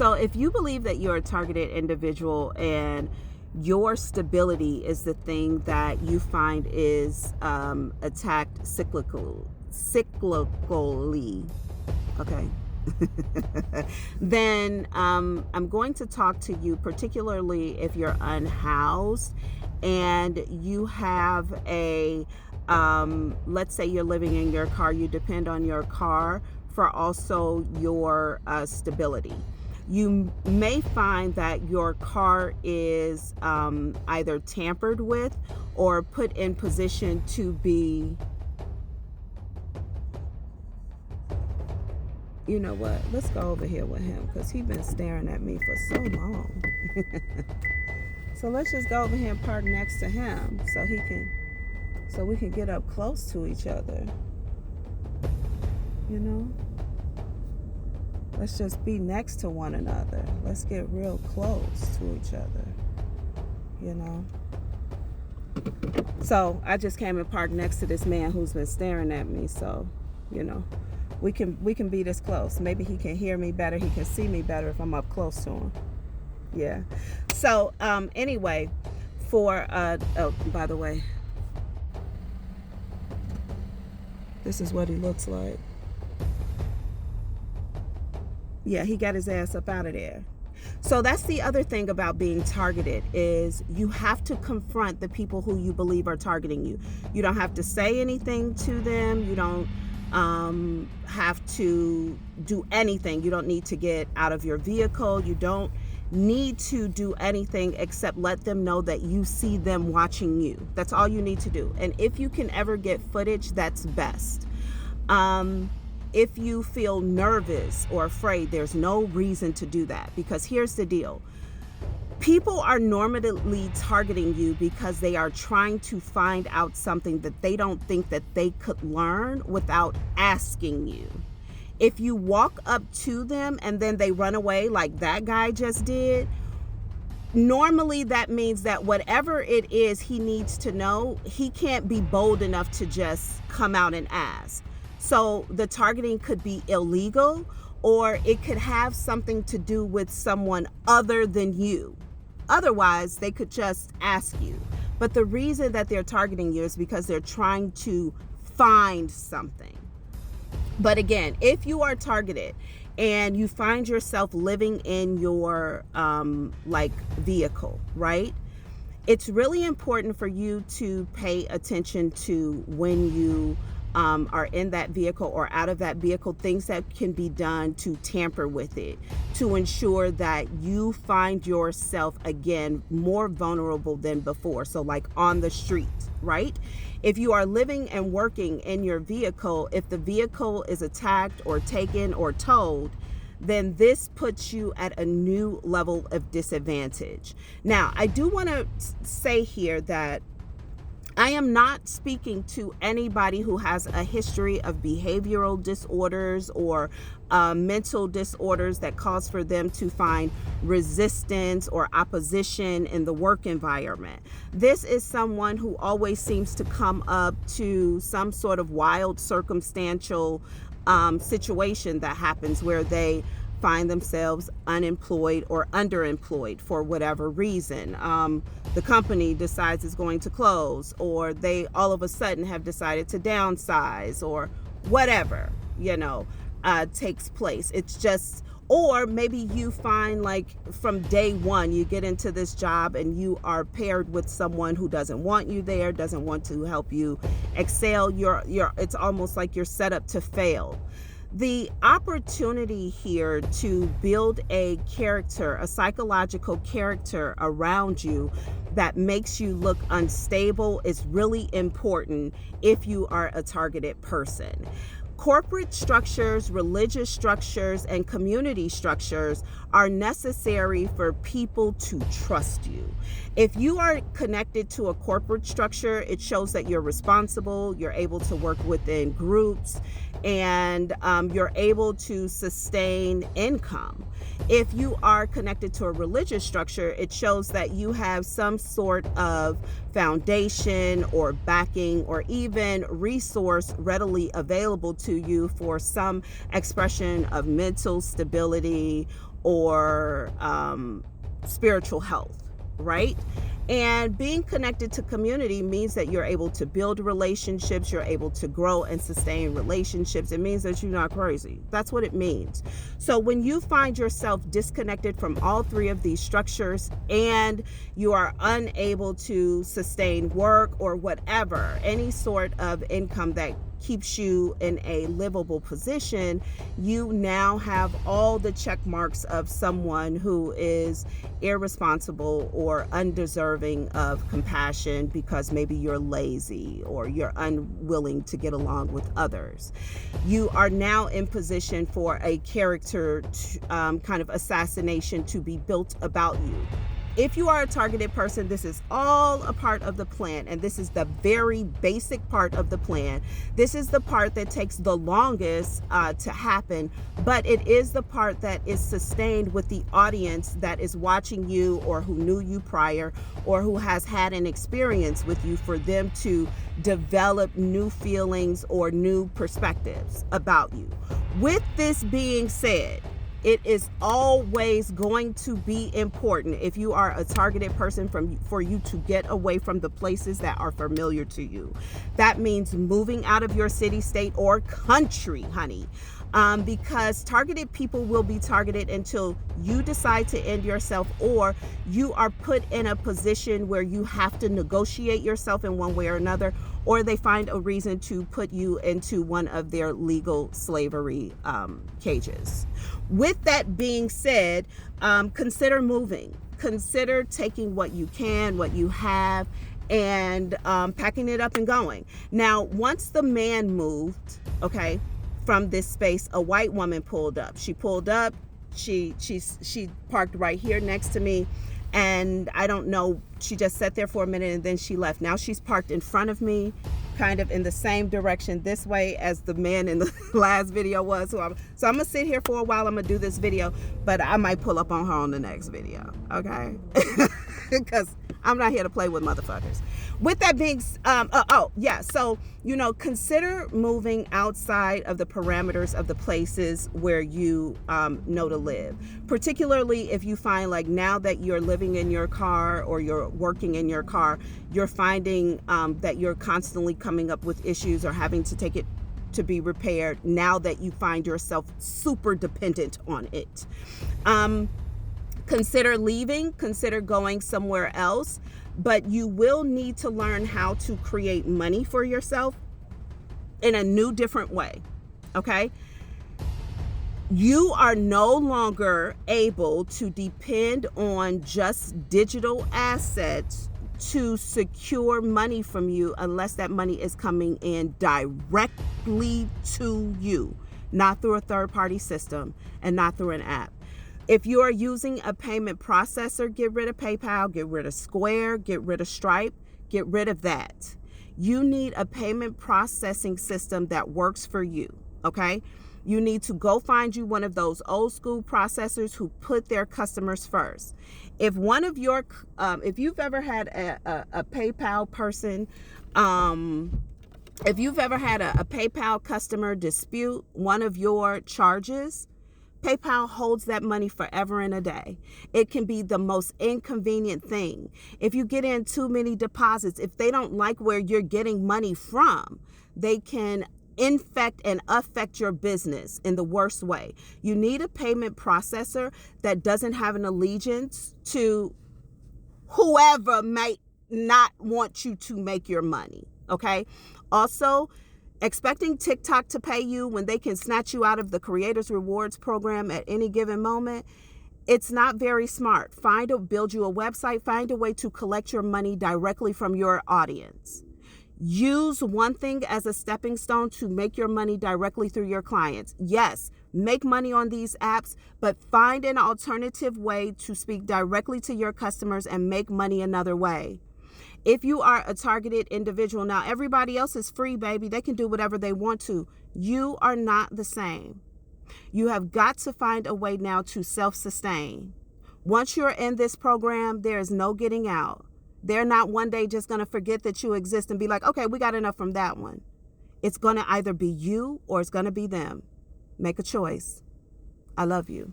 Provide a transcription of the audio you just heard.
So if you believe that you're a targeted individual and your stability is the thing that you find is attacked cyclically, okay, then I'm going to talk to you, particularly if you're unhoused and you have a, let's say you're living in your car, you depend on your car for also your stability. You may find that your car is either tampered with or put in position to be, you know what, let's go over here with him because he's been staring at me for so long. So let's just go over here and park next to him so we can get up close to each other, you know. Let's just be next to one another. Let's get real close to each other, you know. So I just came and parked next to this man who's been staring at me. So, you know, we can be this close. Maybe he can hear me better. He can see me better if I'm up close to him. Yeah. So anyway, oh, by the way, this is what he looks like. Yeah, he got his ass up out of there. So that's the other thing about being targeted is you have to confront the people who you believe are targeting you. You don't have to say anything to them. You don't have to do anything. You don't need to get out of your vehicle. You don't need to do anything except let them know that you see them watching you. That's all you need to do. And if you can ever get footage, that's best. If you feel nervous or afraid, there's no reason to do that, because here's the deal. People are normally targeting you because they are trying to find out something that they don't think that they could learn without asking you. If you walk up to them and then they run away like that guy just did, normally that means that whatever it is he needs to know, he can't be bold enough to just come out and ask. So the targeting could be illegal, or it could have something to do with someone other than you. Otherwise, they could just ask you. But the reason that they're targeting you is because they're trying to find something. But again, if you are targeted and you find yourself living in your vehicle, right? It's really important for you to pay attention to when you are in that vehicle or out of that vehicle, things that can be done to tamper with it, to ensure that you find yourself again more vulnerable than before. So like on the street, right? If you are living and working in your vehicle, if the vehicle is attacked or taken or towed, then this puts you at a new level of disadvantage. Now, I do want to say here that I am not speaking to anybody who has a history of behavioral disorders or mental disorders that cause for them to find resistance or opposition in the work environment. This is someone who always seems to come up to some sort of wild circumstantial situation that happens where they find themselves unemployed or underemployed for whatever reason. The company decides it's going to close, or they all of a sudden have decided to downsize, or whatever, takes place. It's just, or maybe you find like from day one, you get into this job and you are paired with someone who doesn't want you there, doesn't want to help you excel. It's almost like you're set up to fail. The opportunity here to build a character, a psychological character around you that makes you look unstable is really important if you are a targeted person. Corporate structures, religious structures, and community structures are necessary for people to trust you. If you are connected to a corporate structure, it shows that you're responsible, you're able to work within groups, and you're able to sustain income. If you are connected to a religious structure, it shows that you have some sort of foundation or backing or even resource readily available to you for some expression of mental stability or spiritual health, right? And being connected to community means that you're able to build relationships, you're able to grow and sustain relationships. It means that you're not crazy. That's what it means. So when you find yourself disconnected from all three of these structures and you are unable to sustain work or whatever, any sort of income that keeps you in a livable position, you now have all the check marks of someone who is irresponsible or undeserving of compassion because maybe you're lazy or you're unwilling to get along with others. You are now in position for a character kind of assassination to be built about you. If you are a targeted person, this is all a part of the plan, and this is the very basic part of the plan. This is the part that takes the longest to happen, but it is the part that is sustained with the audience that is watching you or who knew you prior or who has had an experience with you, for them to develop new feelings or new perspectives about you. With this being said, it is always going to be important, if you are a targeted person, for you to get away from the places that are familiar to you. That means moving out of your city, state, or country, honey. Because targeted people will be targeted until you decide to end yourself, or you are put in a position where you have to negotiate yourself in one way or another, or they find a reason to put you into one of their legal slavery cages. With that being said, consider moving. Consider taking what you can, what you have, and packing it up and going. Now, once the man moved, okay, from this space, a white woman pulled up. She pulled up. She parked right here next to me. And I don't know, she just sat there for a minute and then she left. Now she's parked in front of me, kind of in the same direction this way as the man in the last video was. So I'm gonna sit here for a while. I'm gonna do this video, but I might pull up on her on the next video, okay? Because I'm not here to play with motherfuckers. With that being, so, consider moving outside of the parameters of the places where you know to live. Particularly if you find, like, now that you're living in your car or you're working in your car, you're finding that you're constantly coming up with issues or having to take it to be repaired, now that you find yourself super dependent on it. Consider leaving, consider going somewhere else, but you will need to learn how to create money for yourself in a new, different way, okay? You are no longer able to depend on just digital assets to secure money from you unless that money is coming in directly to you, not through a third-party system and not through an app. If you are using a payment processor, get rid of PayPal, get rid of Square, get rid of Stripe, get rid of that. You need a payment processing system that works for you, okay? You need to go find you one of those old school processors who put their customers first. If one of your, if you've ever had a PayPal person, if you've ever had a PayPal customer dispute one of your charges, PayPal holds that money forever and a day. It can be the most inconvenient thing. If you get in too many deposits, if they don't like where you're getting money from, they can infect and affect your business in the worst way. You need a payment processor that doesn't have an allegiance to whoever might not want you to make your money, okay? Also, expecting TikTok to pay you when they can snatch you out of the Creators Rewards program at any given moment, it's not very smart. Build you a website, find a way to collect your money directly from your audience. Use one thing as a stepping stone to make your money directly through your clients. Yes, make money on these apps, but find an alternative way to speak directly to your customers and make money another way. If you are a targeted individual, now everybody else is free, baby. They can do whatever they want to. You are not the same. You have got to find a way now to self-sustain. Once you're in this program, there is no getting out. They're not one day just going to forget that you exist and be like, okay, we got enough from that one. It's going to either be you or it's going to be them. Make a choice. I love you.